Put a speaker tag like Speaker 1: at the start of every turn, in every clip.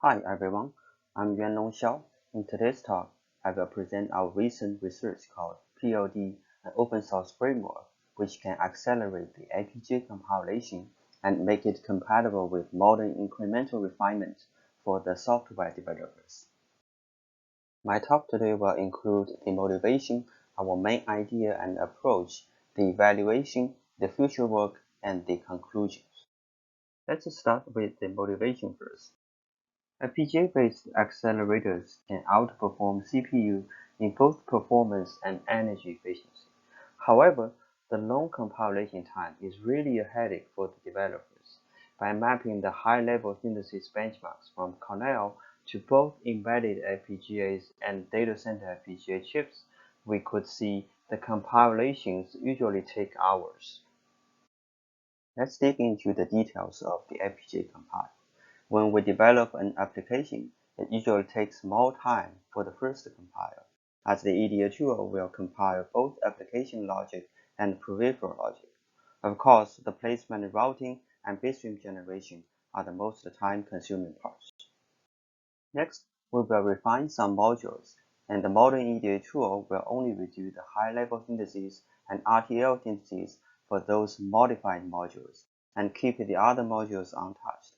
Speaker 1: Hi everyone, I'm Yuanlong Xiao. In today's talk, I will present our recent research called PLD, an open source framework which can accelerate the FPGA compilation and make it compatible with modern incremental refinement for the software developers. My talk today will include the motivation, our main idea and approach, the evaluation, the future work, and the conclusions. Let's start with the motivation first. FPGA-based accelerators can outperform CPU in both performance and energy efficiency. However, the long compilation time is really a headache for the developers. By mapping the high-level synthesis benchmarks from Cornell to both embedded FPGAs and data center FPGA chips, we could see the compilations usually take hours. Let's dig into the details of the FPGA compile. When we develop an application, it usually takes more time for the first compile, as the EDA tool will compile both application logic and peripheral logic. Of course, the placement, routing, and bitstream generation are the most time-consuming parts. Next, we will refine some modules, and the modern EDA tool will only redo the high-level synthesis and RTL synthesis for those modified modules, and keep the other modules untouched.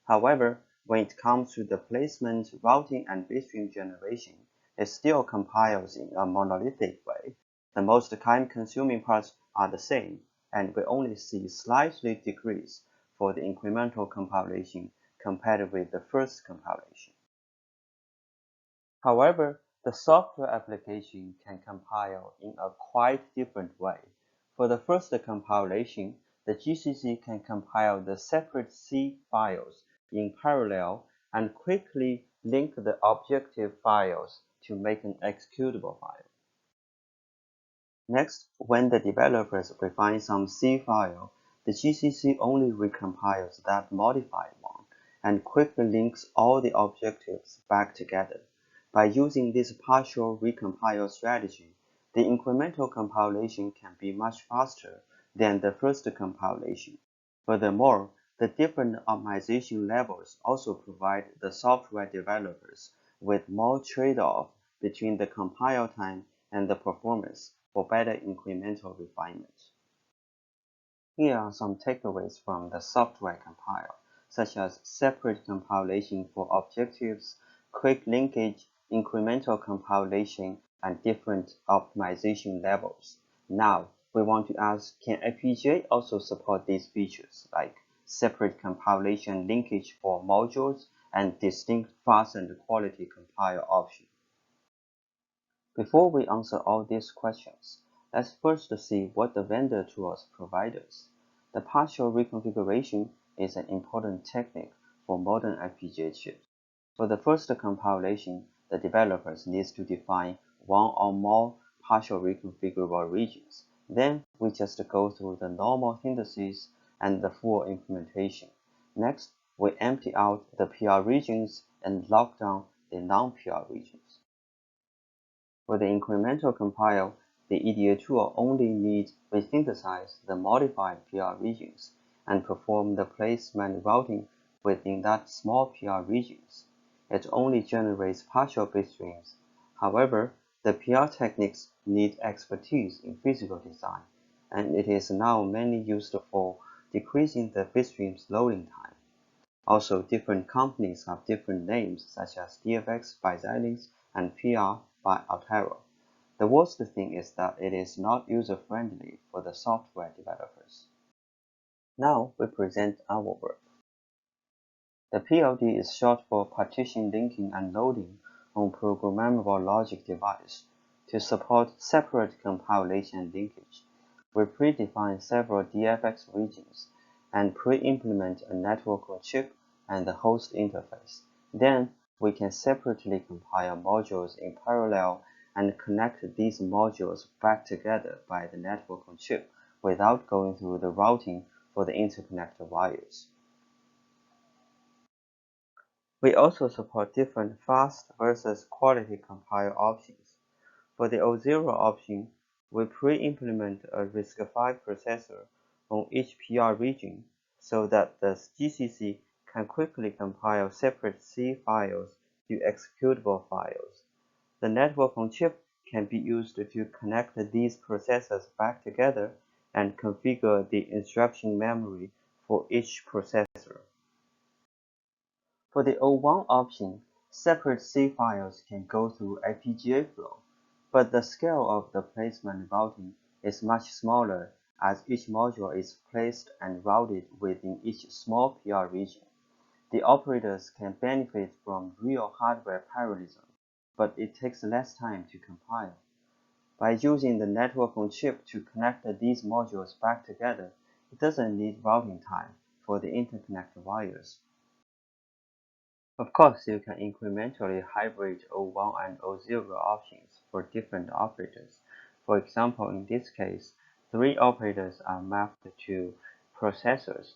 Speaker 1: However, when it comes to the placement, routing, and bitstream generation, it still compiles in a monolithic way. The most time-consuming parts are the same, and we only see slightly decrease for the incremental compilation compared with the first compilation. However, the software application can compile in a quite different way. For the first compilation, the GCC can compile the separate C files in parallel and quickly link the objective files to make an executable file. Next, when the developers refine some C file, the GCC only recompiles that modified one and quickly links all the objectives back together. By using this partial recompile strategy, the incremental compilation can be much faster than the first compilation. Furthermore, the different optimization levels also provide the software developers with more trade-off between the compile time and the performance for better incremental refinement. Here are some takeaways from the software compile, such as separate compilation for objectives, quick linkage, incremental compilation, and different optimization levels. Now, we want to ask, can FPGA also support these features, like separate compilation linkage for modules and distinct fast and quality compile option? Before we answer all these questions, let's first see what the vendor tools provide us. The partial reconfiguration is an important technique for modern FPGA chips. For the first compilation, the developers need to define one or more partial reconfigurable regions. Then we just go through the normal synthesis and the full implementation. Next, we empty out the PR regions and lock down the non-PR regions. For the incremental compile, the EDA tool only needs to synthesize the modified PR regions and perform the placement routing within that small PR regions. It only generates partial bitstreams. However, the PR techniques need expertise in physical design, and it is now mainly used for decreasing the bitstream's loading time. Also, different companies have different names, such as DFX by Xilinx and PR by Altera. The worst thing is that it is not user-friendly for the software developers. Now we present our work. The PLD is short for Partition Linking and Loading on Programmable Logic Device. To support separate compilation and linkage, we predefine several DFX regions and pre-implement a network on chip and the host interface. Then we can separately compile modules in parallel and connect these modules back together by the network on chip without going through the routing for the interconnect wires. We also support different fast versus quality compile options. For the O0 option, we pre-implement a RISC-V processor on each PR region so that the GCC can quickly compile separate C files to executable files. The network on chip can be used to connect these processors back together and configure the instruction memory for each processor. For the O1 option, separate C files can go through FPGA flow, but the scale of the placement routing is much smaller as each module is placed and routed within each small PR region. The operators can benefit from real hardware parallelism, but it takes less time to compile. By using the network on chip to connect these modules back together, it doesn't need routing time for the interconnect wires. Of course, you can incrementally hybrid O1 and O0 options for different operators. For example, in this case, 3 operators are mapped to processors,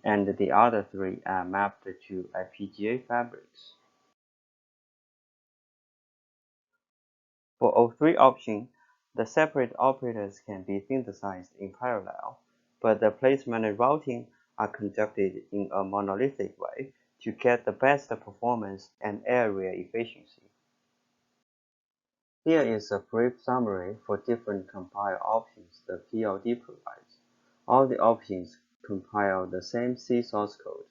Speaker 1: and the other 3 are mapped to FPGA fabrics. For O3 option, the separate operators can be synthesized in parallel, but the placement and routing are conducted in a monolithic way to get the best performance and area efficiency. Here is a brief summary for different compile options the PLD provides. All the options compile the same C source code.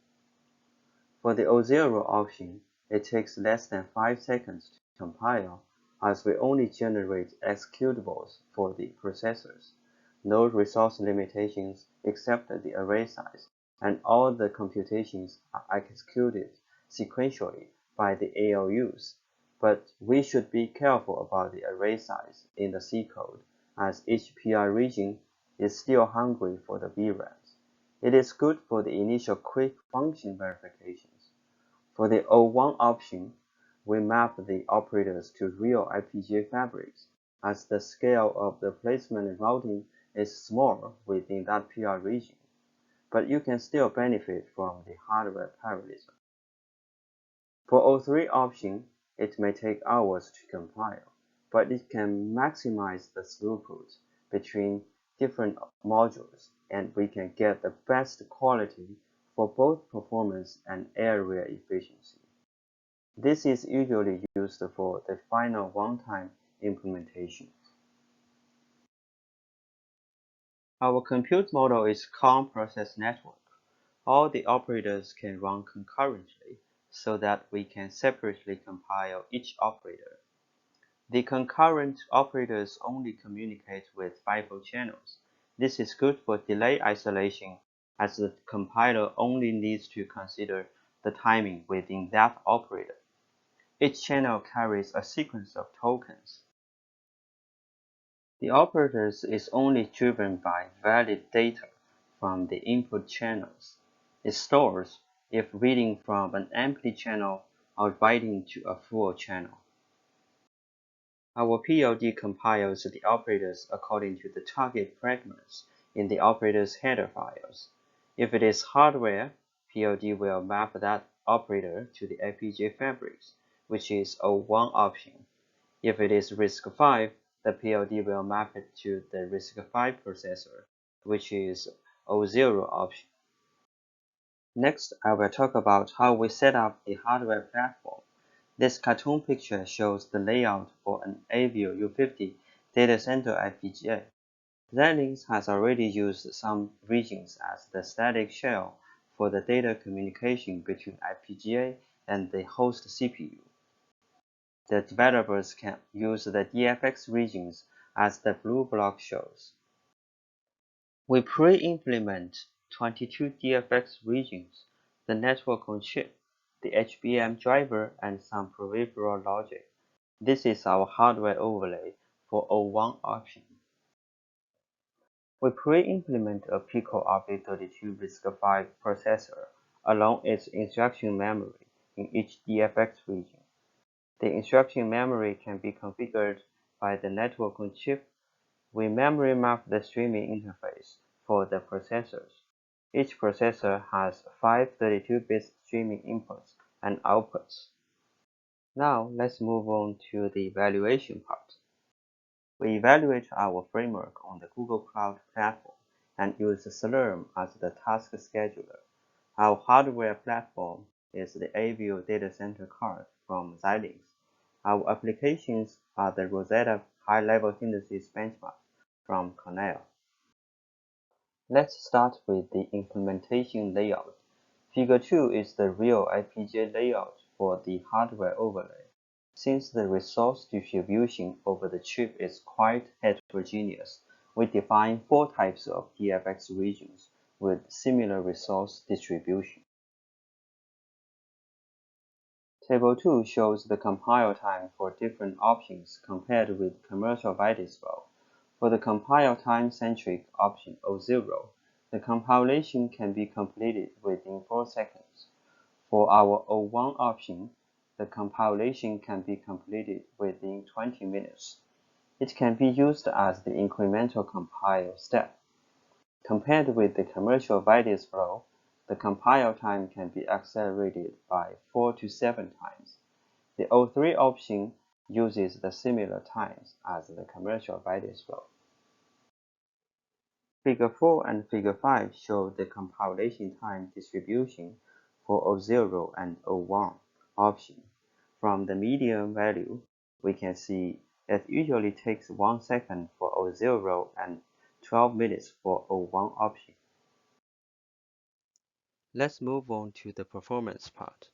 Speaker 1: For the O0 option, it takes less than 5 seconds to compile, as we only generate executables for the processors. No resource limitations except the array size, and all the computations are executed sequentially by the ALUs. But we should be careful about the array size in the C code, as each PR region is still hungry for the VRAMs. It is good for the initial quick function verifications. For the O1 option, we map the operators to real FPGA fabrics, as the scale of the placement and routing is small within that PR region, but you can still benefit from the hardware parallelism. For O3 option, it may take hours to compile, but it can maximize the throughput between different modules, and we can get the best quality for both performance and area efficiency. This is usually used for the final one-time implementation. Our compute model is COM process network. All the operators can run concurrently so that we can separately compile each operator. The concurrent operators only communicate with FIFO channels. This is good for delay isolation, as the compiler only needs to consider the timing within that operator. Each channel carries a sequence of tokens. The operators is only driven by valid data from the input channels. It stores if reading from an empty channel or writing to a full channel. Our PLD compiles the operators according to the target fragments in the operator's header files. If it is hardware, PLD will map that operator to the FPGA fabrics, which is O1 option. If it is RISC-V, the PLD will map it to the RISC-V processor, which is O0 option. Next, I will talk about how we set up the hardware platform. This cartoon picture shows the layout for an AVIO U50 data center FPGA. Xilinx has already used some regions as the static shell for the data communication between FPGA and the host CPU. The developers can use the DFX regions as the blue block shows. We pre-implement 22 DFX regions, the network on chip, the HBM driver, and some peripheral logic. This is our hardware overlay for O1 option. We pre-implement a Pico RB32 RISC-V processor along its instruction memory in each DFX region. The instruction memory can be configured by the network on chip. We memory map the streaming interface for the processors. Each processor has 5 32-bit streaming inputs and outputs. Now let's move on to the evaluation part. We evaluate our framework on the Google Cloud platform and use Slurm as the task scheduler. Our hardware platform is the AVIO data center card from Xilinx. Our applications are the Rosetta high-level synthesis benchmark from Cornell. Let's start with the implementation layout. Figure 2 is the real FPGA layout for the hardware overlay. Since the resource distribution over the chip is quite heterogeneous, we define 4 types of DFX regions with similar resource distribution. Table 2 shows the compile time for different options compared with commercial Vitis flow. For the compile time-centric option 0, the compilation can be completed within 4 seconds. For our 01 option, the compilation can be completed within 20 minutes. It can be used as the incremental compile step. Compared with the commercial Vitis flow, the compile time can be accelerated by 4 to 7 times. The 03 option uses the similar times as the commercial Vitis flow. Figure 4 and Figure 5 show the compilation time distribution for 00 and 01 option. From the median value, we can see it usually takes 1 second for 00 and 12 minutes for 01 option. Let's move on to the performance part.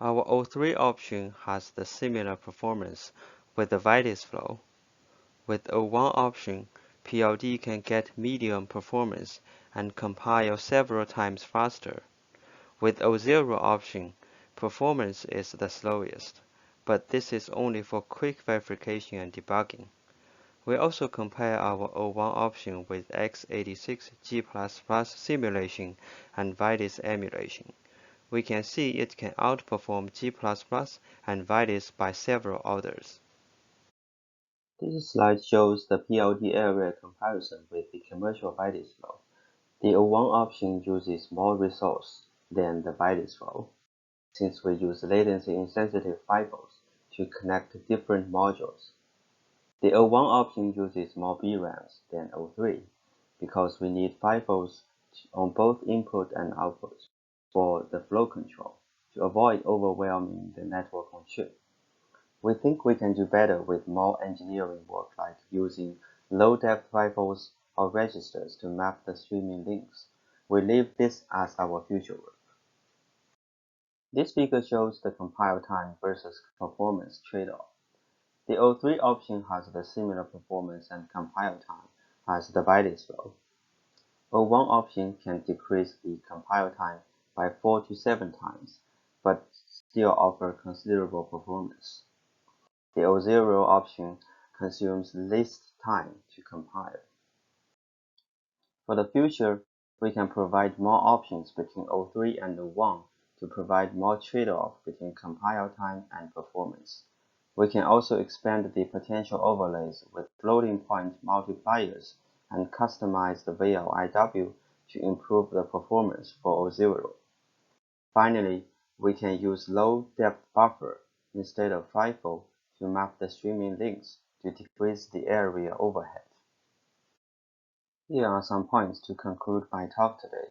Speaker 1: Our 03 option has the similar performance with the Vitis flow. With 01 option, PLD can get medium performance and compile several times faster. With 00 option, performance is the slowest, but this is only for quick verification and debugging. We also compare our 01 option with x86 G++ simulation and Vitis emulation. We can see it can outperform G++ and Vitis by several orders. This slide shows the PLD area comparison with the commercial Vitis flow. The 01 option uses more resource than the Vitis flow, since we use latency-insensitive FIFOs to connect different modules. The 01 option uses more VRAMs than 03, because we need FIFOs on both input and output for the flow control to avoid overwhelming the network on chip. We think we can do better with more engineering work like using low-depth FIFOs or registers to map the streaming links. We leave this as our future work. This figure shows the compile time versus performance trade-off. The 03 option has the similar performance and compile time as the Vitis flow. 01 option can decrease the compile time by 4 to 7 times, but still offer considerable performance. The 00 option consumes least time to compile. For the future, we can provide more options between 03 and 01 to provide more trade-off between compile time and performance. We can also expand the potential overlays with floating point multipliers and customize the VLIW to improve the performance for 00. Finally, we can use low-depth buffer instead of FIFO to map the streaming links to decrease the area overhead. Here are some points to conclude my talk today.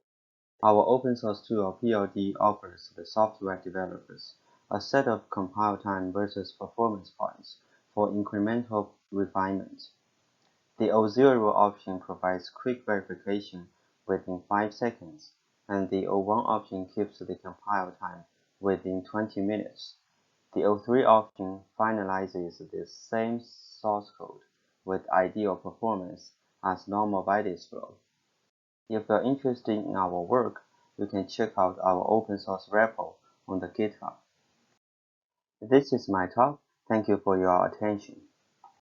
Speaker 1: Our open source tool PLD offers the software developers a set of compile time versus performance points for incremental refinement. The 00 option provides quick verification within 5 seconds, and the 01 option keeps the compile time within 20 minutes. The 03 option finalizes the same source code with ideal performance as normal Vitis flow. If you are interested in our work, you can check out our open source repo on the GitHub. This is my talk. Thank you for your attention.